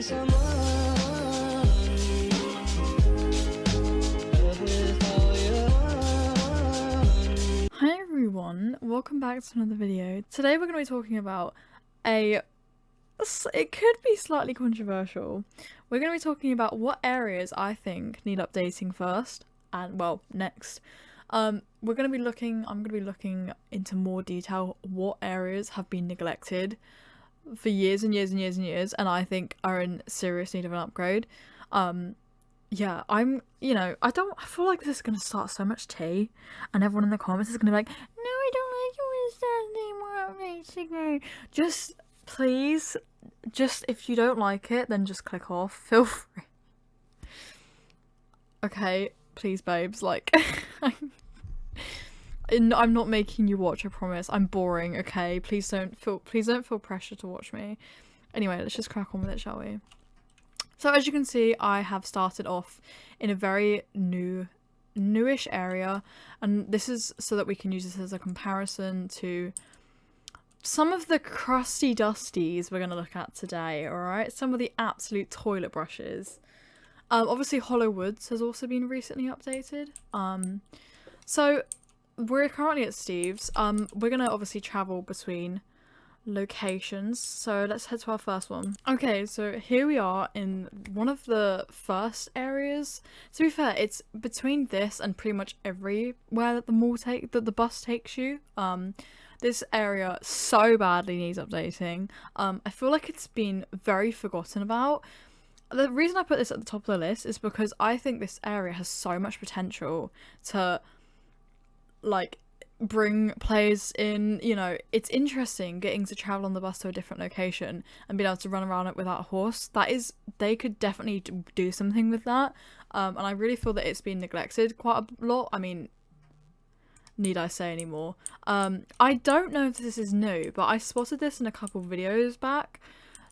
Hi everyone, welcome back to another video. Today we're going to be talking about it could be slightly controversial. We're going to be talking about what areas I think need updating first and, well, next. I'm going to be looking into more detail what areas have been neglected for years and years and years and years and I think are in serious need of an upgrade. Yeah, I feel like this is going to start so much tea and everyone in the comments is going to be like, no, I don't like you when it starts anymore updates. Just, please, if you don't like it, then just click off. Feel free. Okay, please, babes, like, I'm not making you watch, I promise. I'm boring, okay? Please don't feel pressure to watch me. Anyway, let's just crack on with it, shall we? So as you can see, I have started off in a very newish area, and this is so that we can use this as a comparison to some of the crusty dusties we're going to look at today, alright? Some of the absolute toilet brushes. Obviously Hollow Woods has also been recently updated. So we're currently at Steve's. We're going to obviously travel between locations, so let's head to our first one. Okay, so here we are in one of the first areas. To be fair, it's between this and pretty much everywhere that the bus takes you. This area so badly needs updating. I feel like it's been very forgotten about. The reason I put this at the top of the list is because I think this area has so much potential to, like, bring players in. You know, it's interesting getting to travel on the bus to a different location and being able to run around it without a horse. They could definitely do something with that, and I really feel that it's been neglected quite a lot. I mean, need I say any more? I don't know if this is new, but I spotted this in a couple videos back,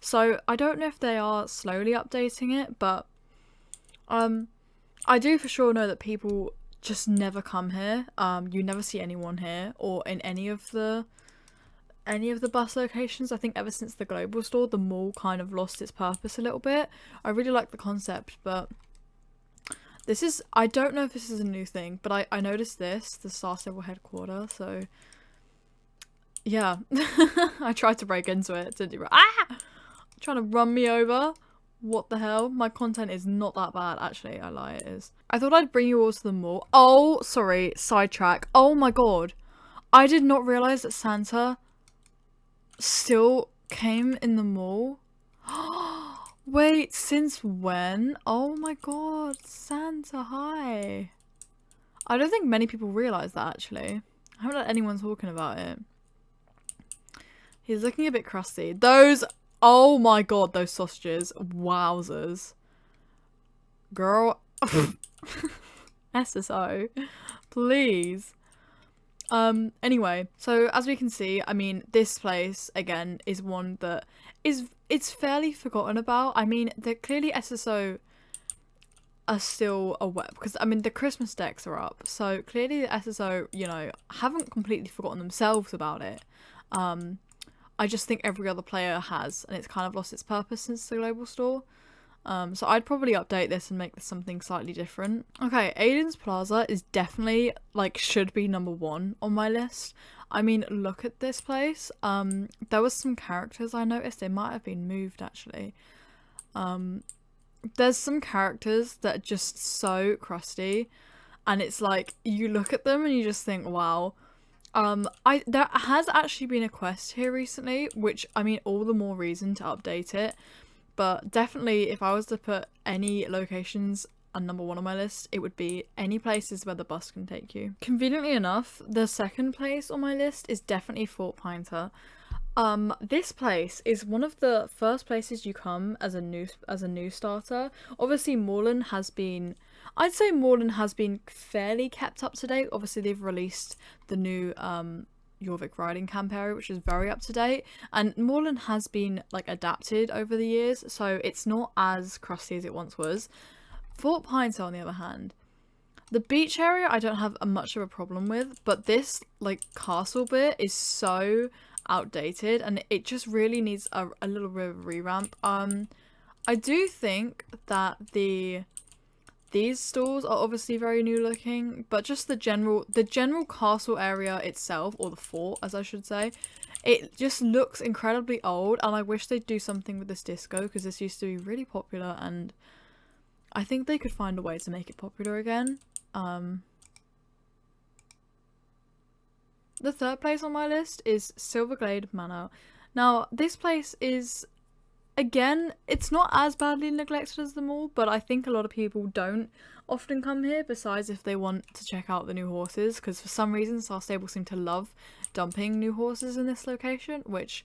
so I don't know if they are slowly updating it, but I do for sure know that people just never come here. You never see anyone here or in any of the bus locations. I think ever since the global store, the mall kind of lost its purpose a little bit. I really like the concept, but I don't know if this is a new thing, but I noticed the Star Stable headquarters, so yeah. I tried to break into it, didn't you? Trying to run me over. What the hell? My content is not that bad. Actually, I lie, it is. I thought I'd bring you all to the mall. Oh, sorry, sidetrack. Oh my god. I did not realise that Santa still came in the mall. Wait, since when? Oh my god, Santa, hi. I don't think many people realise that, actually. I haven't had anyone talking about it. He's looking a bit crusty. Oh my god, those sausages. Wowzers. Girl. SSO. Please. Anyway, so as we can see, I mean, this place, again, is one that it's fairly forgotten about. I mean, clearly SSO are still aware, because, I mean, the Christmas decks are up, so clearly the SSO, you know, haven't completely forgotten themselves about it. I just think every other player has, and it's kind of lost its purpose since the global store. So I'd probably update this and make this something slightly different. Okay, Aiden's Plaza is definitely, like, should be number 1 on my list. I mean, look at this place. There was some characters I noticed. They might have been moved, actually. There's some characters that are just so crusty, and it's like, you look at them and you just think, wow. There has actually been a quest here recently, which, I mean, all the more reason to update it. But definitely, if I was to put any locations on number 1 on my list, it would be any places where the bus can take you. Conveniently enough, the second place on my list is definitely Fort Pinta. This place is one of the first places you come as a new starter. Obviously, Moreland has been, I'd say Moreland has been fairly kept up to date. Obviously, they've released the new Jorvik riding camp area, which is very up to date, and Moreland has been, like, adapted over the years, so it's not as crusty as it once was. Fort Pinta, on the other hand, the beach area I don't have much of a problem with, but this, like, castle bit is so outdated and it just really needs a little bit of a revamp. I do think that these stores are obviously very new looking, but just the general castle area itself, or the fort as I should say, it just looks incredibly old, and I wish they'd do something with this disco, because this used to be really popular and I think they could find a way to make it popular again. The third place on my list is Silverglade Manor. Now, this place is, again, it's not as badly neglected as the mall, but I think a lot of people don't often come here, besides if they want to check out the new horses, because for some reason Star Stable seem to love dumping new horses in this location, which,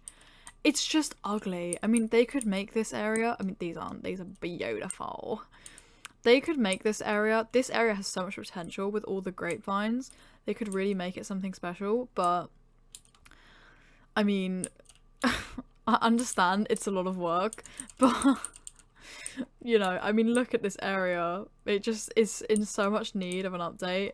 it's just ugly. I mean, they could make this area, I mean, these are beautiful. They could make this area has so much potential with all the grapevines. They could really make it something special, but I mean, I understand it's a lot of work, but you know, I mean, look at this area. It just is in so much need of an update.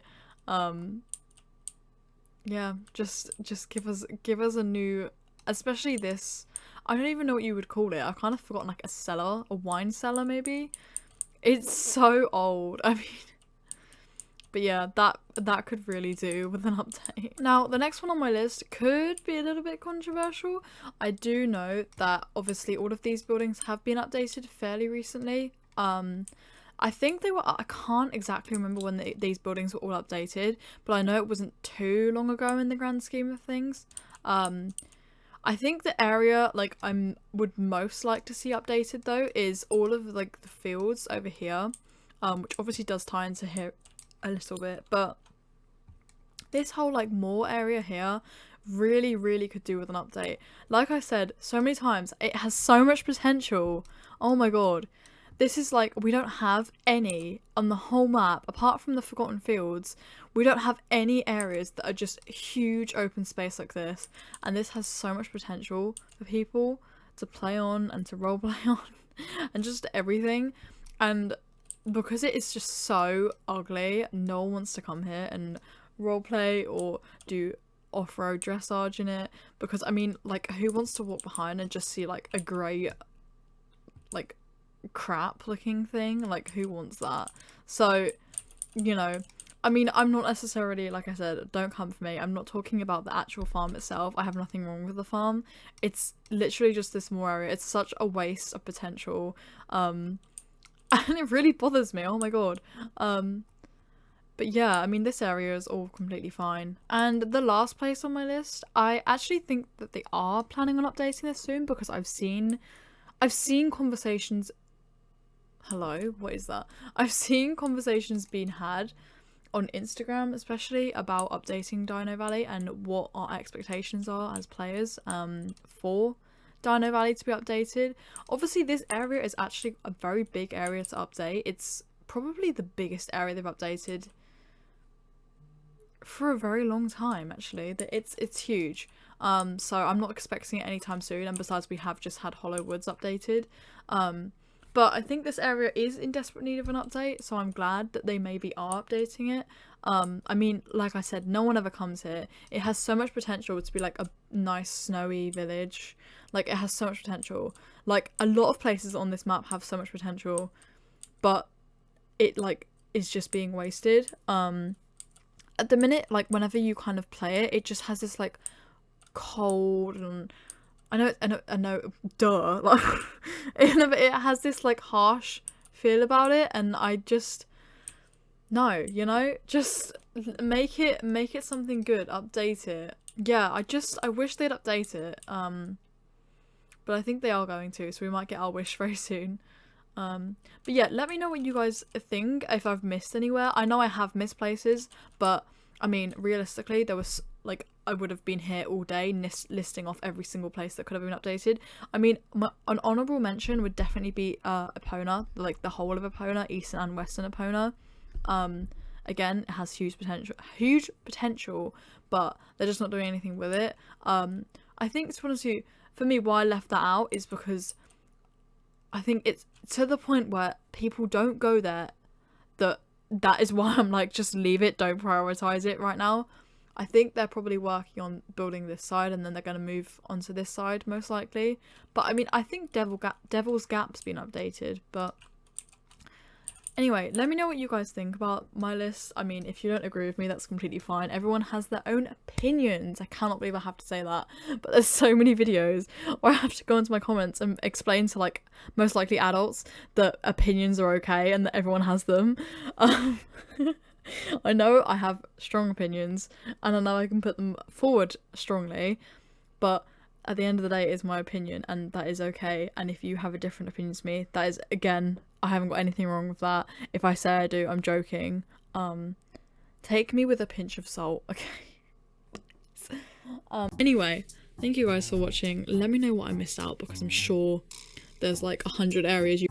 Yeah, just give us a new, especially this, I don't even know what you would call it. I've kind of forgotten, like a cellar, a wine cellar maybe. It's so old. I mean, but yeah, that could really do with an update. Now, the next one on my list could be a little bit controversial. I do know that obviously all of these buildings have been updated fairly recently. I think they were, I can't exactly remember when these buildings were all updated, but I know it wasn't too long ago in the grand scheme of things. I think the area like I would most like to see updated though is all of like the fields over here, which obviously does tie into here a little bit, but this whole like mall area here really could do with an update. Like I said so many times, it has so much potential. Oh my god, this is like, we don't have any on the whole map apart from the Forgotten Fields. We don't have any areas that are just huge open space like this, and this has so much potential for people to play on and to roleplay on and just everything. And because it is just so ugly, no one wants to come here and roleplay or do off-road dressage in it, because I mean, like, who wants to walk behind and just see like a grey, like, crap looking thing? Like, who wants that? So, you know, I mean, I'm not necessarily, like I said, don't come for me, I'm not talking about the actual farm itself. I have nothing wrong with the farm. It's literally just this small area. It's such a waste of potential, and it really bothers me. Oh my god. But yeah, I mean, this area is all completely fine. And the last place on my list, I actually think that they are planning on updating this soon, because I've seen conversations. Hello, what is that? I've seen conversations being had on Instagram especially about updating Dino Valley and what our expectations are as players for Dino Valley to be updated. Obviously this area is actually a very big area to update. It's probably the biggest area they've updated for a very long time, actually. It's huge. So I'm not expecting it anytime soon, and besides we have just had Hollow Woods updated. But I think this area is in desperate need of an update, so I'm glad that they maybe are updating it. I mean, like I said, no one ever comes here. It has so much potential to be like a nice snowy village. Like, it has so much potential. Like, a lot of places on this map have so much potential, but it like is just being wasted. At the minute, like, whenever you kind of play it, it just has this like cold, and I know, duh, like, it has this like harsh feel about it, and I just, no, you know, just make it something good, update it. Yeah, I wish they'd update it, but I think they are going to, so we might get our wish very soon. But yeah, let me know what you guys think, if I've missed anywhere. I know I have missed places, but I mean, realistically, there was like, I would have been here all day listing off every single place that could have been updated. I mean, an honourable mention would definitely be Epona, like the whole of Epona, Eastern and Western Epona. Again, it has huge potential, but they're just not doing anything with it. I think, to be honest with you, for me, why I left that out is because I think it's to the point where people don't go there, that is why I'm like, just leave it, don't prioritize it right now. I think they're probably working on building this side, and then they're going to move onto this side most likely. But I mean, I think Devil's Gap's been updated. But anyway, let me know what you guys think about my list. I mean, if you don't agree with me, that's completely fine. Everyone has their own opinions. I cannot believe I have to say that. But there's so many videos where I have to go into my comments and explain to, like, most likely adults that opinions are okay and that everyone has them. I know I have strong opinions, and I know I can put them forward strongly, but at the end of the day, it is my opinion, and that is okay. And if you have a different opinion to me, that is, again, I haven't got anything wrong with that. If I say I do, I'm joking. Take me with a pinch of salt, okay? Anyway, thank you guys for watching. Let me know what I missed out, because I'm sure there's like 100 areas you